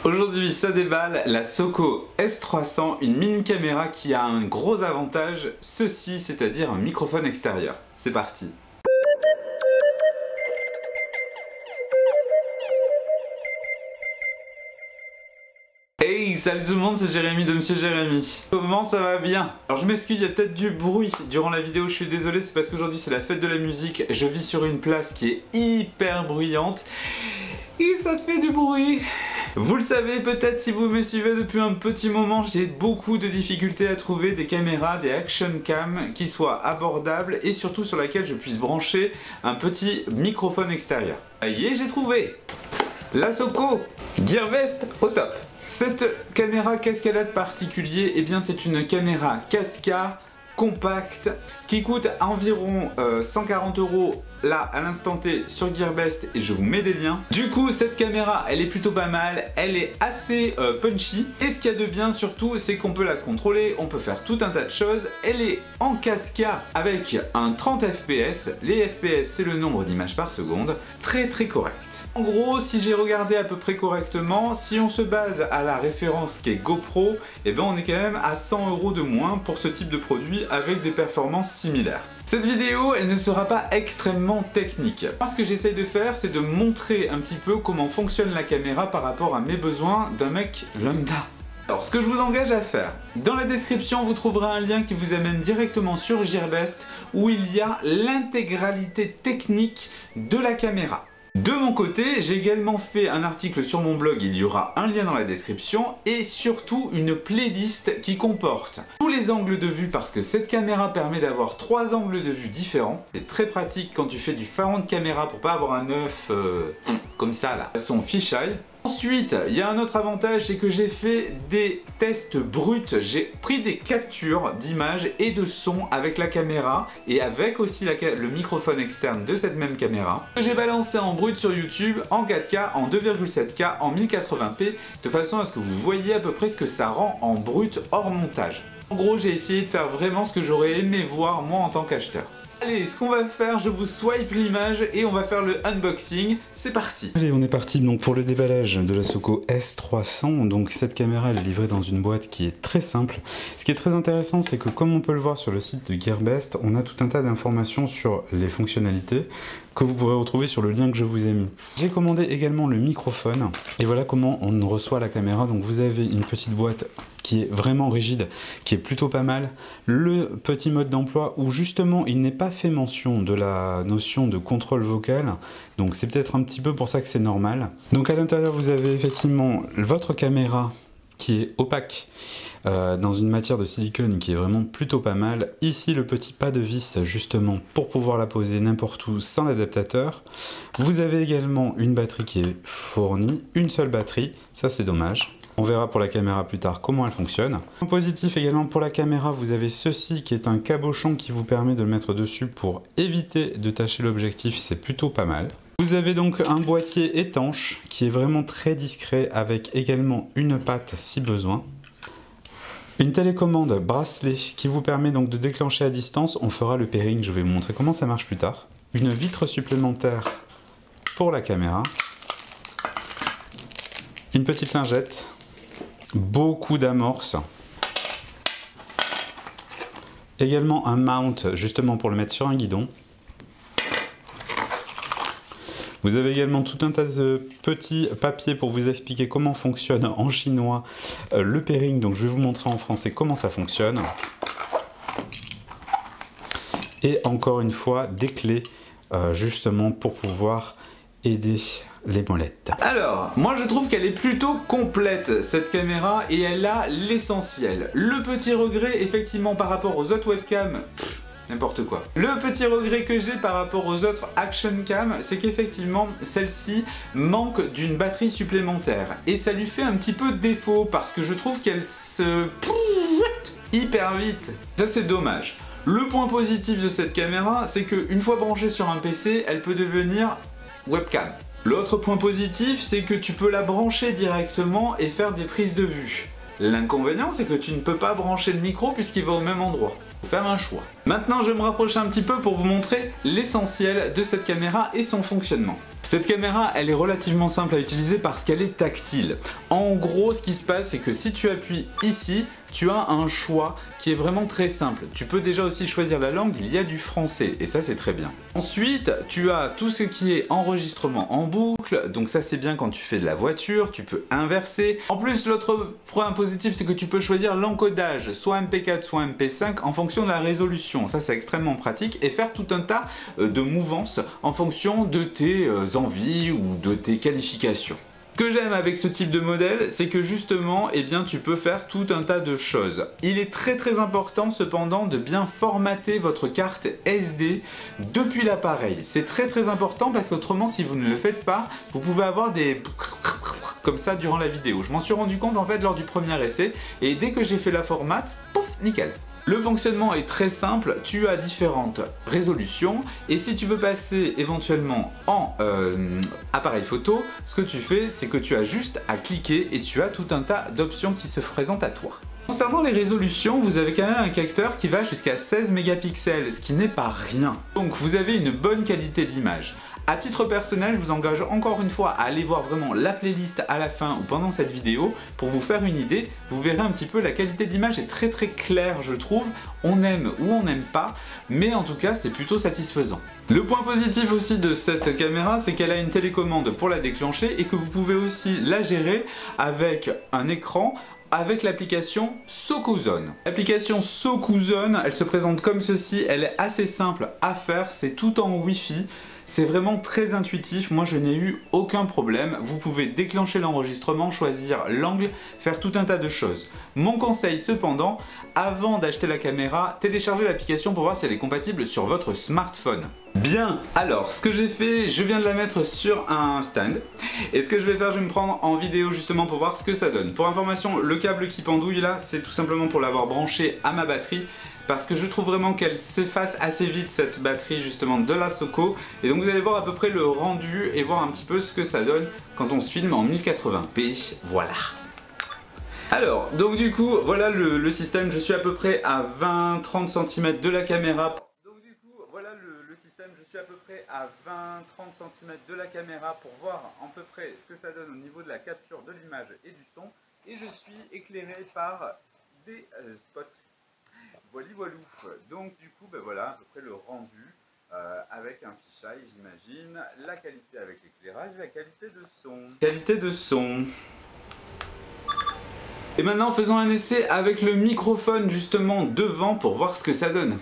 Aujourd'hui, ça déballe la Soko S300, une mini caméra qui a un gros avantage, ceci, c'est-à-dire un microphone extérieur. C'est parti. Hey, salut tout le monde, c'est Jérémy de Monsieur Jérémy. Comment ça va bien? Alors je m'excuse, il y a peut-être du bruit durant la vidéo, je suis désolé, c'est parce qu'aujourd'hui c'est la fête de la musique. Je vis sur une place qui est hyper bruyante et ça fait du bruit. Vous le savez peut-être si vous me suivez depuis un petit moment, j'ai beaucoup de difficultés à trouver des caméras, des action cam qui soient abordables et surtout sur laquelle je puisse brancher un petit microphone extérieur. Ça y est, j'ai trouvé la Soko Gearbest au top. Cette caméra, qu'est-ce qu'elle a de particulier? Eh bien c'est une caméra 4K compacte qui coûte environ 140 € là à l'instant T sur Gearbest et je vous mets des liens. Du coup cette caméra elle est plutôt pas mal, elle est assez punchy et ce qu'il y a de bien surtout c'est qu'on peut la contrôler, on peut faire tout un tas de choses. Elle est en 4K avec un 30 fps, les fps c'est le nombre d'images par seconde, très correct. En gros si j'ai regardé à peu près correctement, si on se base à la référence qui est GoPro, eh ben on est quand même à 100 € de moins pour ce type de produit avec des performances similaires. Cette vidéo, elle ne sera pas extrêmement technique. Moi, ce que j'essaye de faire, c'est de montrer un petit peu comment fonctionne la caméra par rapport à mes besoins d'un mec lambda. Alors, ce que je vous engage à faire, dans la description, vous trouverez un lien qui vous amène directement sur Gearbest où il y a l'intégralité technique de la caméra. De mon côté, j'ai également fait un article sur mon blog, il y aura un lien dans la description, et surtout une playlist qui comporte tous les angles de vue parce que cette caméra permet d'avoir 3 angles de vue différents. C'est très pratique quand tu fais du fond de caméra pour pas avoir un œuf comme ça là, son fisheye. Ensuite, il y a un autre avantage, c'est que j'ai fait des tests bruts, j'ai pris des captures d'images et de sons avec la caméra et avec aussi le microphone externe de cette même caméra. J'ai balancé en brut sur YouTube, en 4K, en 2,7K, en 1080p, de façon à ce que vous voyez à peu près ce que ça rend en brut hors montage. En gros, j'ai essayé de faire vraiment ce que j'aurais aimé voir moi en tant qu'acheteur. Allez, ce qu'on va faire, je vous swipe l'image et on va faire le unboxing. C'est parti. Allez, on est parti donc pour le déballage de la Soko S300. Donc cette caméra, elle est livrée dans une boîte qui est très simple. Ce qui est très intéressant, c'est que comme on peut le voir sur le site de Gearbest, on a tout un tas d'informations sur les fonctionnalités que vous pourrez retrouver sur le lien que je vous ai mis. J'ai commandé également le microphone et voilà comment on reçoit la caméra. Donc vous avez une petite boîte qui est vraiment rigide, qui est plutôt pas mal. Le petit mode d'emploi où justement il n'est pas fait mention de la notion de contrôle vocal, donc c'est peut-être un petit peu pour ça que c'est normal. Donc à l'intérieur vous avez effectivement votre caméra qui est opaque dans une matière de silicone qui est vraiment plutôt pas mal. Ici le petit pas de vis justement pour pouvoir la poser n'importe où sans l'adaptateur. Vous avez également une batterie qui est fournie, une seule batterie, ça c'est dommage. On verra pour la caméra plus tard comment elle fonctionne. En positif également pour la caméra, vous avez ceci qui est un cabochon qui vous permet de le mettre dessus pour éviter de tacher l'objectif, c'est plutôt pas mal. Vous avez donc un boîtier étanche qui est vraiment très discret avec également une patte si besoin. Une télécommande bracelet qui vous permet donc de déclencher à distance, on fera le pairing, je vais vous montrer comment ça marche plus tard. Une vitre supplémentaire pour la caméra. Une petite lingette. Beaucoup d'amorces. Également un mount justement pour le mettre sur un guidon. Vous avez également tout un tas de petits papiers pour vous expliquer comment fonctionne en chinois le pairing. Donc je vais vous montrer en français comment ça fonctionne. Et encore une fois des clés justement pour pouvoir aider les molettes. Alors, moi je trouve qu'elle est plutôt complète cette caméra et elle a l'essentiel. Le petit regret effectivement par rapport aux autres webcams, n'importe quoi. Le petit regret que j'ai par rapport aux autres action cam, c'est qu'effectivement celle-ci manque d'une batterie supplémentaire et ça lui fait un petit peu défaut parce que je trouve qu'elle se hyper vite. Ça c'est dommage. Le point positif de cette caméra, c'est qu'une fois branchée sur un PC, elle peut devenir webcam. L'autre point positif, c'est que tu peux la brancher directement et faire des prises de vue. L'inconvénient, c'est que tu ne peux pas brancher le micro puisqu'il va au même endroit. Faut faire un choix. Maintenant, je vais me rapprocher un petit peu pour vous montrer l'essentiel de cette caméra et son fonctionnement. Cette caméra, elle est relativement simple à utiliser parce qu'elle est tactile. En gros, ce qui se passe, c'est que si tu appuies ici, tu as un choix qui est vraiment très simple. Tu peux déjà aussi choisir la langue, il y a du français et ça c'est très bien. Ensuite, tu as tout ce qui est enregistrement en boucle, donc ça c'est bien quand tu fais de la voiture, tu peux inverser. En plus, l'autre point positif, c'est que tu peux choisir l'encodage, soit MP4, soit MP5 en fonction de la résolution. Ça c'est extrêmement pratique et faire tout un tas de mouvances en fonction de tes envies ou de tes qualifications. Ce que j'aime avec ce type de modèle, c'est que justement, eh bien, tu peux faire tout un tas de choses. Il est très important cependant de bien formater votre carte SD depuis l'appareil. C'est très important parce qu'autrement, si vous ne le faites pas, vous pouvez avoir des comme ça durant la vidéo. Je m'en suis rendu compte en fait lors du premier essai et dès que j'ai fait la formate, pouf, nickel. Le fonctionnement est très simple, tu as différentes résolutions et si tu veux passer éventuellement en appareil photo, ce que tu fais c'est que tu as juste à cliquer et tu as tout un tas d'options qui se présentent à toi. Concernant les résolutions, vous avez quand même un capteur qui va jusqu'à 16 mégapixels, ce qui n'est pas rien. Donc vous avez une bonne qualité d'image. À titre personnel, je vous engage encore une fois à aller voir vraiment la playlist à la fin ou pendant cette vidéo pour vous faire une idée. Vous verrez un petit peu, la qualité d'image est très claire je trouve. On aime ou on n'aime pas, mais en tout cas c'est plutôt satisfaisant. Le point positif aussi de cette caméra, c'est qu'elle a une télécommande pour la déclencher et que vous pouvez aussi la gérer avec un écran avec l'application Sokuzone. L'application Sokuzone, elle se présente comme ceci, elle est assez simple à faire, c'est tout en Wi-Fi. C'est vraiment très intuitif, moi je n'ai eu aucun problème. Vous pouvez déclencher l'enregistrement, choisir l'angle, faire tout un tas de choses. Mon conseil cependant, avant d'acheter la caméra, téléchargez l'application pour voir si elle est compatible sur votre smartphone. Bien, alors ce que j'ai fait, je viens de la mettre sur un stand et ce que je vais faire, je vais me prendre en vidéo justement pour voir ce que ça donne. Pour information, le câble qui pendouille là, c'est tout simplement pour l'avoir branché à ma batterie parce que je trouve vraiment qu'elle s'efface assez vite cette batterie justement de la Soko et donc vous allez voir à peu près le rendu et voir un petit peu ce que ça donne quand on se filme en 1080p, voilà. Alors, donc du coup, voilà le système, je suis à peu près à 20-30 cm de la caméra. Je suis à peu près à 20-30 cm de la caméra pour voir à peu près ce que ça donne au niveau de la capture de l'image et du son. Et je suis éclairé par des spots. Voilou. Donc du coup, ben voilà à peu près le rendu avec un fisheye, j'imagine, la qualité avec l'éclairage, la qualité de son. Qualité de son. Et maintenant faisons un essai avec le microphone justement devant pour voir ce que ça donne.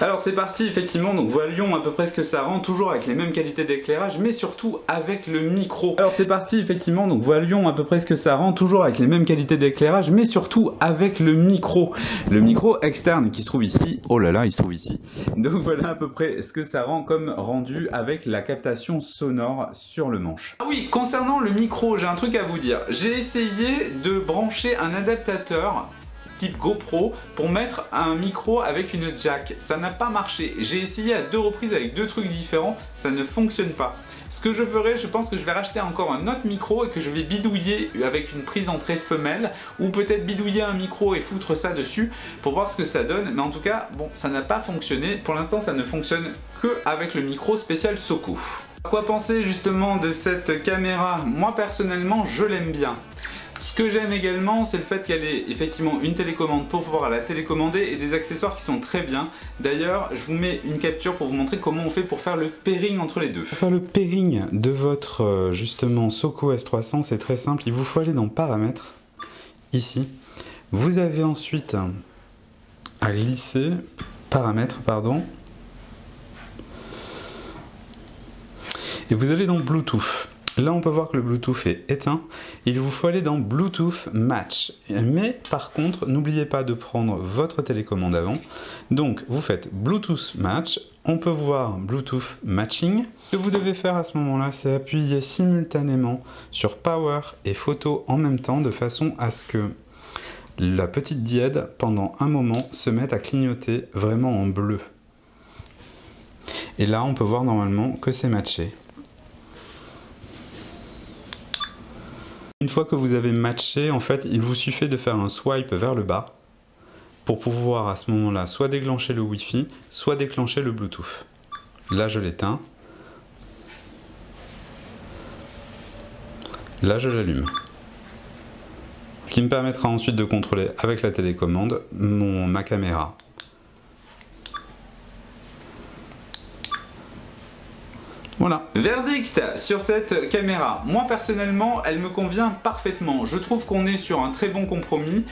Alors c'est parti effectivement, donc voyons à peu près ce que ça rend, toujours avec les mêmes qualités d'éclairage, mais surtout avec le micro. Alors c'est parti effectivement, donc voyons à peu près ce que ça rend, toujours avec les mêmes qualités d'éclairage, mais surtout avec le micro. Le micro externe qui se trouve ici, oh là là, il se trouve ici. Donc voilà à peu près ce que ça rend comme rendu avec la captation sonore sur le manche. Ah oui, concernant le micro, j'ai un truc à vous dire. J'ai essayé de brancher un adaptateur type GoPro pour mettre un micro avec une jack. Ça n'a pas marché. J'ai essayé à 2 reprises avec 2 trucs différents, ça ne fonctionne pas. Ce que je ferai, je pense que je vais racheter encore un autre micro et que je vais bidouiller avec une prise entrée femelle ou peut-être bidouiller un micro et foutre ça dessus pour voir ce que ça donne. Mais en tout cas, bon, ça n'a pas fonctionné. Pour l'instant, ça ne fonctionne que avec le micro spécial Soko. Quoi penser justement de cette caméra? Moi personnellement, je l'aime bien. Ce que j'aime également, c'est le fait qu'elle ait effectivement une télécommande pour pouvoir la télécommander et des accessoires qui sont très bien. D'ailleurs, je vous mets une capture pour vous montrer comment on fait pour faire le pairing entre les deux. Pour faire le pairing de votre justement Soko S300, c'est très simple. Il vous faut aller dans Paramètres, ici. Vous avez ensuite à glisser, Paramètres, pardon. Et vous allez dans Bluetooth. Là, on peut voir que le Bluetooth est éteint. Il vous faut aller dans Bluetooth Match. Mais par contre, n'oubliez pas de prendre votre télécommande avant. Donc, vous faites Bluetooth Match. On peut voir Bluetooth Matching. Ce que vous devez faire à ce moment-là, c'est appuyer simultanément sur Power et Photo en même temps, de façon à ce que la petite diède, pendant un moment, se mette à clignoter vraiment en bleu. Et là, on peut voir normalement que c'est matché. Une fois que vous avez matché, en fait, il vous suffit de faire un swipe vers le bas pour pouvoir à ce moment-là soit déclencher le Wi-Fi, soit déclencher le Bluetooth. Là je l'éteins. Là je l'allume. Ce qui me permettra ensuite de contrôler avec la télécommande ma caméra. Voilà. Verdict sur cette caméra. Moi personnellement, elle me convient parfaitement. Je trouve qu'on est sur un très bon compromis.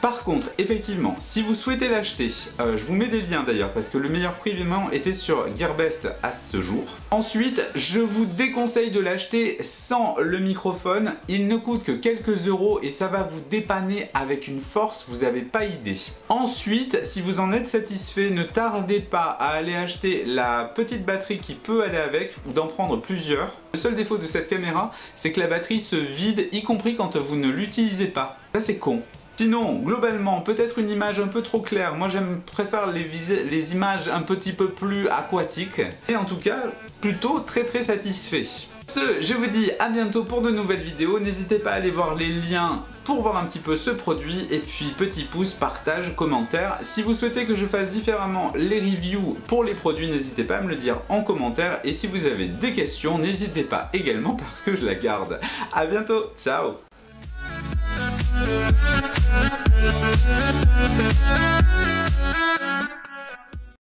Par contre, effectivement, si vous souhaitez l'acheter, je vous mets des liens d'ailleurs, parce que le meilleur prix évidemment était sur Gearbest à ce jour. Ensuite, je vous déconseille de l'acheter sans le microphone. Il ne coûte que quelques euros et ça va vous dépanner avec une force, vous n'avez pas idée. Ensuite, si vous en êtes satisfait, ne tardez pas à aller acheter la petite batterie qui peut aller avec, ou d'en prendre plusieurs. Le seul défaut de cette caméra, c'est que la batterie se vide, y compris quand vous ne l'utilisez pas. Ça c'est con. Sinon, globalement, peut-être une image un peu trop claire. Moi, préfère les images un petit peu plus aquatiques. Et en tout cas, plutôt très satisfait. Je vous dis à bientôt pour de nouvelles vidéos. N'hésitez pas à aller voir les liens pour voir un petit peu ce produit. Et puis, petit pouce, partage, commentaire. Si vous souhaitez que je fasse différemment les reviews pour les produits, n'hésitez pas à me le dire en commentaire. Et si vous avez des questions, n'hésitez pas également parce que je la garde. À bientôt, ciao!